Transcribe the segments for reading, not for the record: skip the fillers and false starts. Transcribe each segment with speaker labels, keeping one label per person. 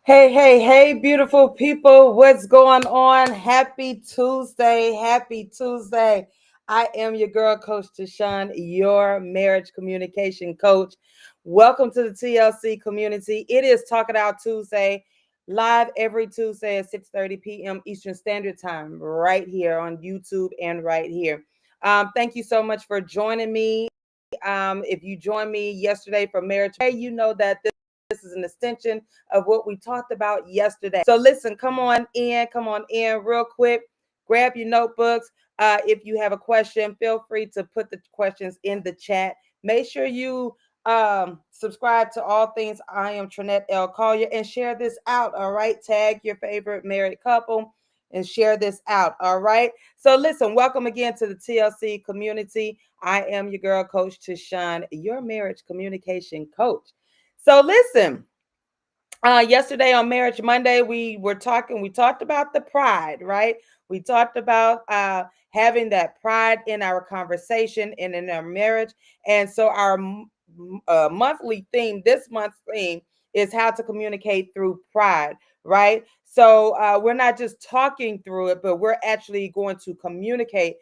Speaker 1: Hey, beautiful people. What's going on? Happy Tuesday. Happy Tuesday. I am your girl, Coach TaShon, your marriage communication coach. Welcome to the TLC community. It is Talk It Out Tuesday, live every Tuesday at 6:30 p.m. Eastern Standard Time, right here on YouTube and right here. Thank you so much for joining me. If you joined me yesterday for Marriage, you know that this is an extension of what we talked about yesterday. So listen, come on in real quick. Grab your notebooks. If you have a question, feel free to put the questions in the chat. Make sure you subscribe to All Things I Am Trinette L. Collier and share this out. All right. Tag your favorite married couple and share this out. All right. So listen, welcome again to the TLC community. I am your girl, Coach TaShon, your marriage communication coach. So listen, yesterday on Marriage Monday, we talked about the pride, right? We talked about having that pride in our conversation and in our marriage. And so our monthly theme, this month's theme, is how to communicate through pride, right? So we're not just talking through it, but we're actually going to communicate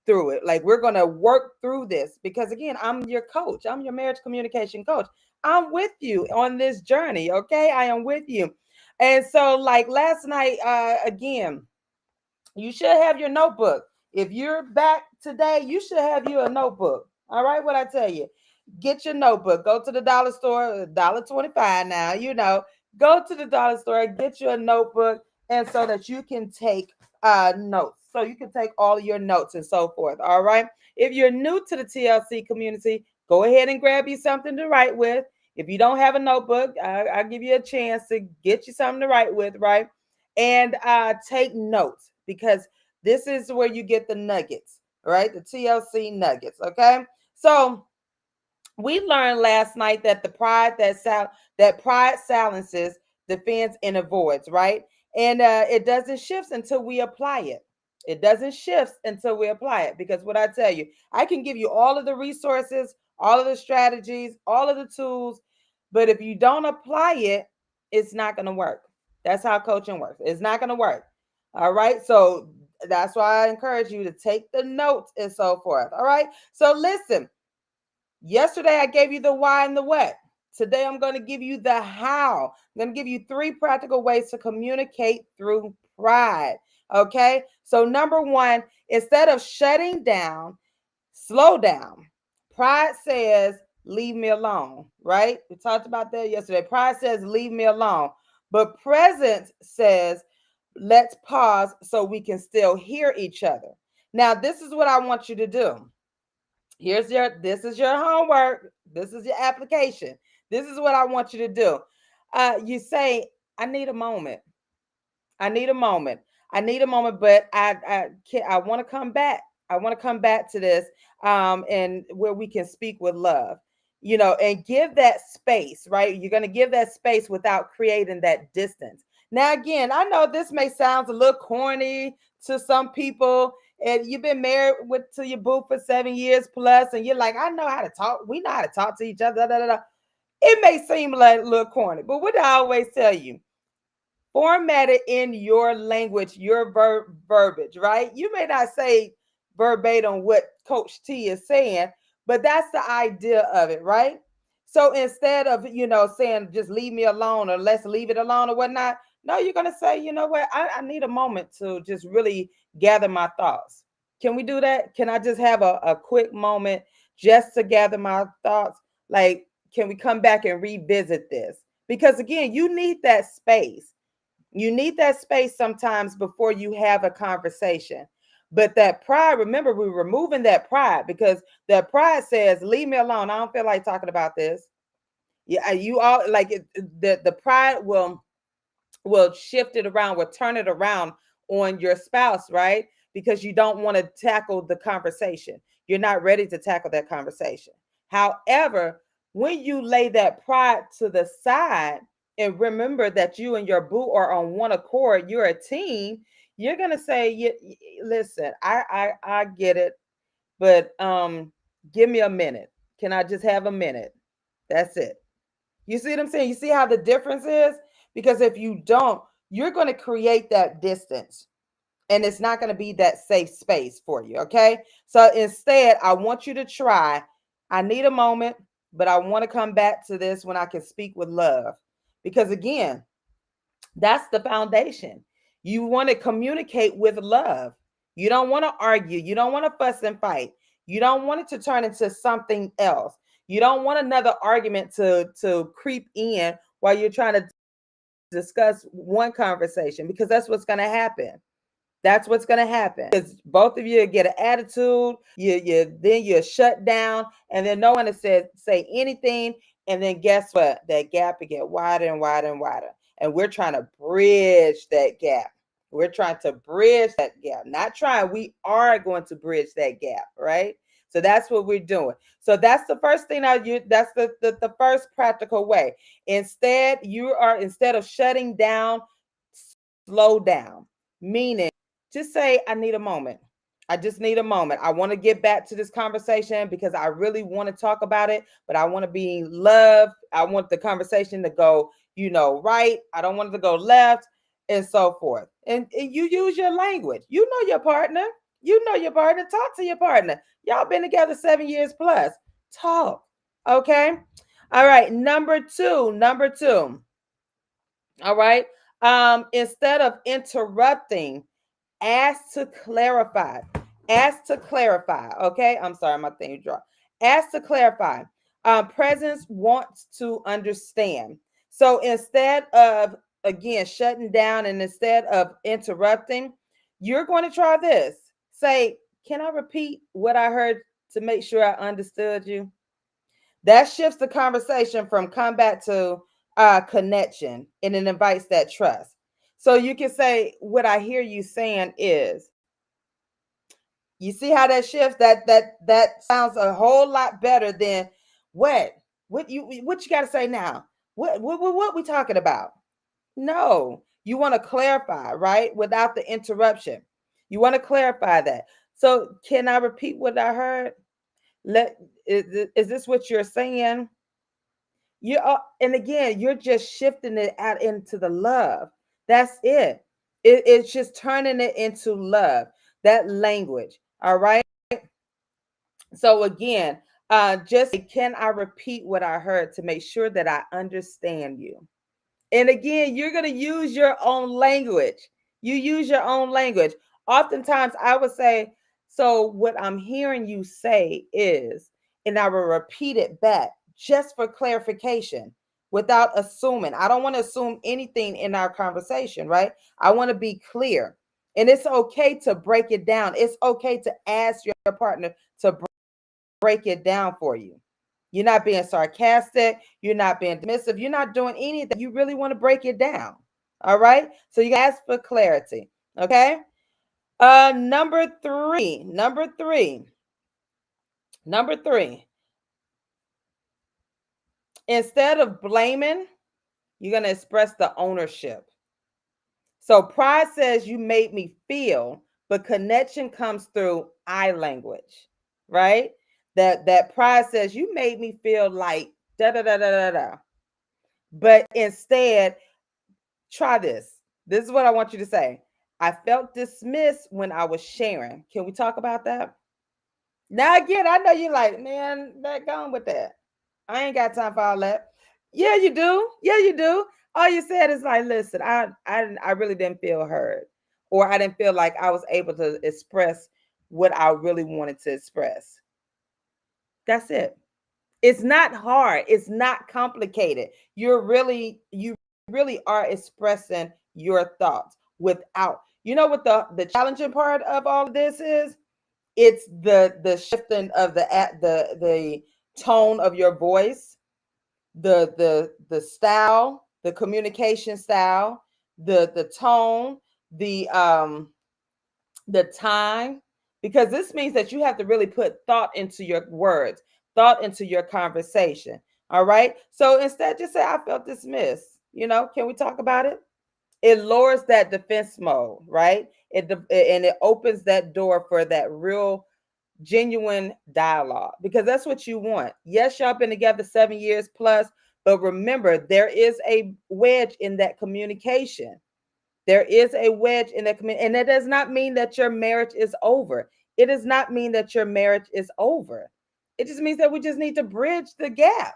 Speaker 1: through it. Like we're going to work through this because again, I'm your coach. I'm your marriage communication coach. I'm with you on this journey, okay? I am with you. And so like last night again, you should have your notebook. If you're back today, you should have you a notebook. All right, what I tell you. Get your notebook. Go to the dollar store, $1.25 now, Go to the dollar store, get you a notebook and so that you can take notes. So you can take all of your notes and so forth. All right. If you're new to the TLC community, go ahead and grab you something to write with. If you don't have a notebook, I'll give you a chance to get you something to write with, right? And take notes because this is where you get the nuggets, right? The TLC nuggets, okay? So we learned last night that that pride silences, defends, and avoids, right? And it doesn't shift until we apply it. It doesn't shift until we apply it because what I tell you, I can give you all of the resources, all of the strategies, all of the tools, but if you don't apply it, it's not going to work. That's how coaching works. It's not going to work. All right. So that's why I encourage you to take the notes and so forth. All right. So listen. Yesterday, I gave you the why and the what. Today, I'm going to give you the how. I'm going to give you 3 practical ways to communicate through pride. Okay. So, number 1, instead of shutting down, slow down. Pride says, leave me alone, right? We talked about that yesterday. Pride says, leave me alone. But presence says, let's pause so we can still hear each other. Now, this is what I want you to do. This is your homework. This is your application. This is what I want you to do. You say, I need a moment. I need a moment. I need a moment, but I want to come back. I want to come back to this and where we can speak with love, and give that space, right? You're going to give that space without creating that distance. Now, again, I know this may sound a little corny to some people, and you've been married to your boo for 7 years plus, and you're like, I know how to talk. We know how to talk to each other. Da, da, da. It may seem like a little corny, but what I always tell you, format it in your language, your verbiage, right? You may not say verbatim what Coach T is saying, but that's the idea of it, right? So instead of, saying just leave me alone or let's leave it alone or whatnot, no, you're going to say, you know what? I need a moment to just really gather my thoughts. Can we do that? Can I just have a quick moment just to gather my thoughts? Like, can we come back and revisit this? Because again, you need that space. You need that space sometimes before you have a conversation. But that pride, remember, we're removing that pride because that pride says, leave me alone. I don't feel like talking about this. Yeah, you all like it, the pride will shift it around, will turn it around on your spouse, right? Because you don't want to tackle the conversation. You're not ready to tackle that conversation. However, when you lay that pride to the side and remember that you and your boo are on one accord, you're a team, you're going to say, listen, I get it, but give me a minute. Can I just have a minute? That's it. You see what I'm saying? You see how the difference is? Because if you don't, you're going to create that distance, and it's not going to be that safe space for you. Okay. So instead, I want you to try. I need a moment, but I want to come back to this when I can speak with love. Because again, that's the foundation. You want to communicate with love. You don't want to argue. You don't want to fuss and fight. You don't want it to turn into something else. You don't want another argument to creep in while you're trying to discuss one conversation, because that's what's going to happen. That's what's going to happen, because both of you get an attitude. You're shut down, and then no one has said say anything. And then guess what? That gap will get wider and wider and wider. And we're trying to bridge that gap. We're trying to bridge that gap. Not trying. We are going to bridge that gap, right? So that's what we're doing. So that's the first thing that's the first practical way. Instead of shutting down, slow down. Meaning, just say, I need a moment. I just need a moment. I want to get back to this conversation because I really want to talk about it, but I want to be loved. I want the conversation to go, right. I don't want it to go left, and so forth. And you use your language. You know your partner. You know your partner. Talk to your partner. Y'all been together 7 years plus. Talk. Okay. All right. Number two. All right. Instead of interrupting, ask to clarify. Ask to clarify. Okay. I'm sorry, my thing dropped. Ask to clarify. Presence wants to understand. So instead of, again, shutting down and instead of interrupting, you're going to try this. Say, can I repeat what I heard to make sure I understood you? That shifts the conversation from combat to connection, and it invites that trust. So you can say, what I hear you saying is, you see how that shifts? That sounds a whole lot better than what? What you got to say now? What we talking about? No, you want to clarify, right? Without the interruption. You want to clarify that. So can I repeat what I heard? Let is this what you're saying? You are, and again, you're just shifting it out into the love. That's it. It's just turning it into love. That language. All right. So again, just can I repeat what I heard to make sure that I understand you? And again, you're going to use your own language. You use your own language. Oftentimes, I would say, so what I'm hearing you say is, and I will repeat it back just for clarification without assuming. I don't want to assume anything in our conversation, right? I want to be clear. And it's okay to break it down. It's okay to ask your partner to break it down for you. You're not being sarcastic. You're not being dismissive. You're not doing anything. You really want to break it down. All right. So you ask for clarity. Okay. Number three. Instead of blaming, you're going to express the ownership. So pride says you made me feel, but connection comes through I language, right? That pride says you made me feel like da da da da da da. But instead, try this. This is what I want you to say. I felt dismissed when I was sharing. Can we talk about that? Now again, I know you're like, man, that gone with that. I ain't got time for all that. Yeah, you do. Yeah, you do. All you said is like, listen, I really didn't feel heard, or I didn't feel like I was able to express what I really wanted to express. That's it. It's not hard. It's not complicated. You really are expressing your thoughts without. You know what the challenging part of all of this is? It's the shifting of the tone of your voice, the style, the communication style, the tone, the time, because this means that you have to really put thought into your words, thought into your conversation. All right. So instead, just say, I felt dismissed. Can we talk about it? It lowers that defense mode, right? And it opens that door for that real genuine dialogue, because that's what you want. Yes, y'all been together 7 years plus, But remember, there is a wedge in that communication. There is a wedge in that community, and it does not mean that your marriage is over. It does not mean that your marriage is over. It just means that we just need to bridge the gap.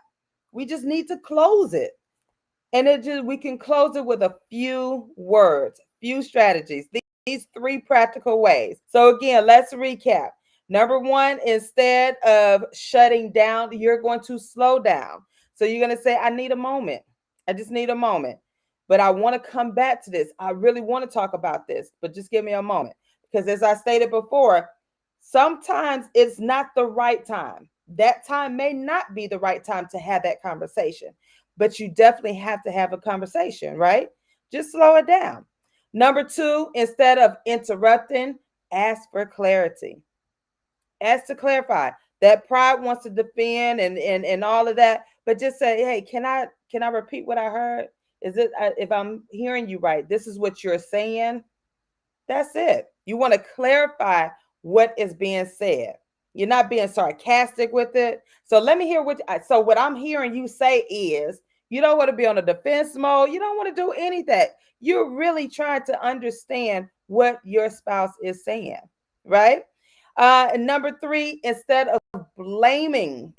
Speaker 1: We just need to close it. And we can close it with a few words, few strategies, these three practical ways. So again, let's recap. Number one, instead of shutting down, you're going to slow down. So you're going to say, I need a moment. I just need a moment. But I want to come back to this. I really want to talk about this, but just give me a moment. Because as I stated before, sometimes it's not the right time. That time may not be the right time to have that conversation, but you definitely have to have a conversation, right? Just slow it down. Number two, instead of interrupting, ask for clarity. Ask to clarify. That pride wants to defend and all of that, but just say, hey, can I repeat what I heard? Is it if I'm hearing you right? This is what you're saying. That's it. You want to clarify what is being said. You're not being sarcastic with it. So let me hear what I'm hearing you say is you don't want to be on a defense mode. You don't want to do any of that. You're really trying to understand what your spouse is saying, right? And number three, instead of blaming,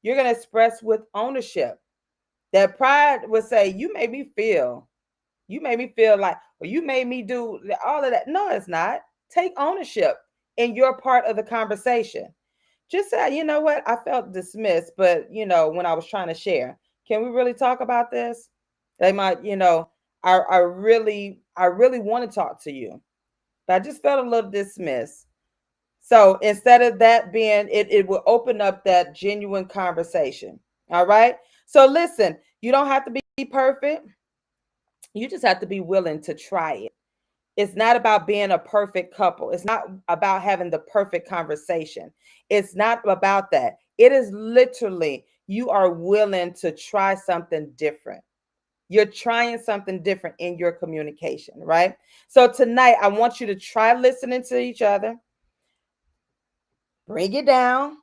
Speaker 1: you're going to express with ownership. That pride would say, you made me feel like, or you made me do all of that. No, it's not. Take ownership in your part of the conversation. Just say, you know what? I felt dismissed, but when I was trying to share, can we really talk about this? They might, I really want to talk to you, but I just felt a little dismissed. So instead of that being, it will open up that genuine conversation. All right. So listen, you don't have to be perfect. You just have to be willing to try it. It's not about being a perfect couple. It's not about having the perfect conversation. It's not about that. It is literally you are willing to try something different. You're trying something different in your communication, right? So tonight, I want you to try listening to each other. Bring it down.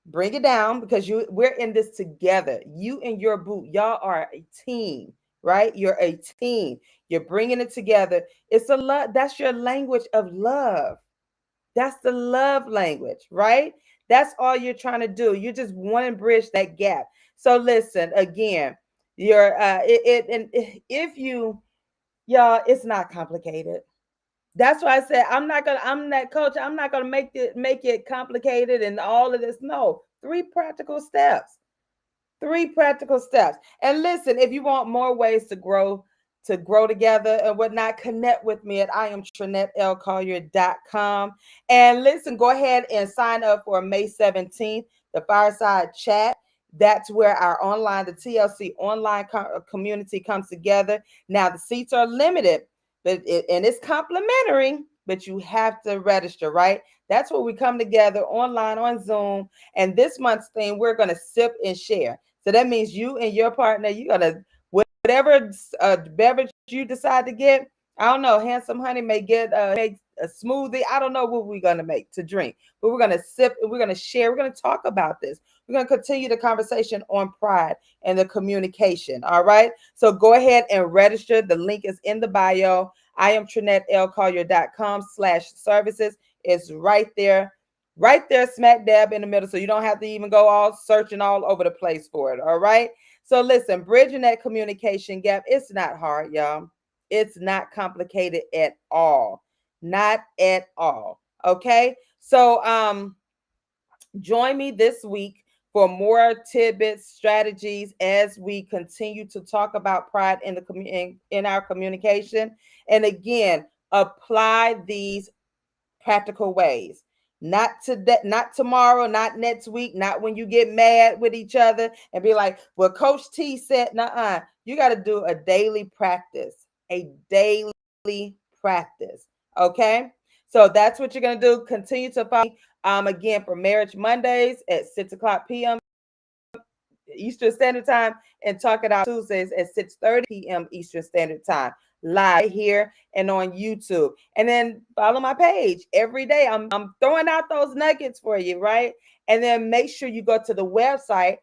Speaker 1: Bring it down because we're in this together. You and your boo, y'all are a team, right? You're a team. You're bringing it together. It's a love. That's your language of love. That's the love language, right? That's all you're trying to do. You just want to bridge that gap. So listen again. You're and if you y'all, it's not complicated. That's why I said I'm that coach. I'm not gonna make it complicated and all of this. No, three practical steps. Three practical steps. And listen, if you want more ways to grow together and whatnot, connect with me at IamTrinetteLCollier.com. And listen, go ahead and sign up for May 17th, the Fireside Chat. That's where the TLC online community comes together. Now, the seats are limited, and it's complimentary, but you have to register, right? That's where we come together online on Zoom. And this month's theme, we're going to sip and share. So that means you and your partner, you're going to, whatever beverage you decide to get. I don't know. Handsome Honey may make a smoothie. I don't know what we're going to make to drink, but we're going to sip and we're going to share. We're going to talk about this. We're going to continue the conversation on pride and the communication. All right. So go ahead and register. The link is in the bio. I am TrinetteLCollier.com/services. It's right there, smack dab in the middle. So you don't have to even go all searching all over the place for it. All right. So listen, bridging that communication gap, it's not hard, y'all. It's not complicated at all. Not at all. Okay. So join me this week for more tidbits, strategies as we continue to talk about pride in our communication. And again, apply these practical ways. Not today, not tomorrow, not next week, not when you get mad with each other and be like, well, Coach T said, nah, you got to do a daily practice, a daily practice. Okay. So that's what you're going to do. Continue to follow me, again, for Marriage Mondays at 6:00 p.m. Eastern Standard Time, and Talk It Out Tuesdays at 6:30 p.m. Eastern Standard Time, live here and on YouTube. And then follow my page every day. I'm throwing out those nuggets for you, right? And then make sure you go to the website,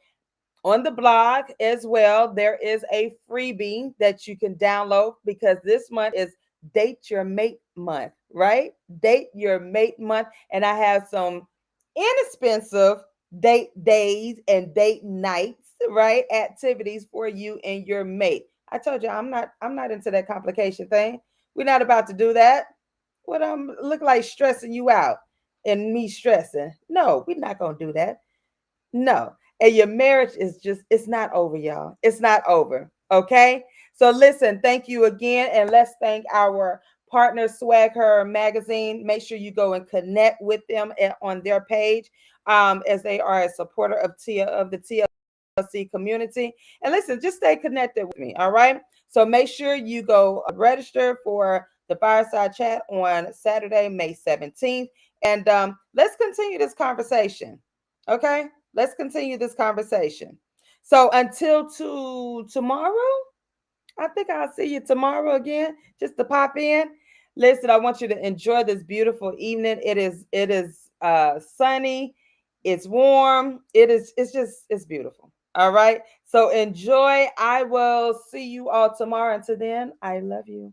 Speaker 1: On the blog as well, there is a freebie that you can download because this month is Date Your Mate Month, right? Date Your Mate Month. And I have some inexpensive date days and date nights, right? Activities for you and your mate. I told you I'm not into that complication thing. We're not about to do that. What I'm look like stressing you out and me stressing. No, we're not gonna do that. No. And your marriage is just, it's not over, y'all. It's not over. Okay. So listen, thank you again. And let's thank our partner, Swag Her Magazine. Make sure you go and connect with them on their page, as they are a supporter of the TLC community. And listen, just stay connected with me. All right. So make sure you go register for the Fireside Chat on Saturday, May 17th. And let's continue this conversation. Okay. Let's continue this conversation. So until tomorrow, I think I'll see you tomorrow again, just to pop in. Listen, I want you to enjoy this beautiful evening. It is sunny, it's warm, it's beautiful. All right. So enjoy. I will see you all tomorrow. Until then, I love you.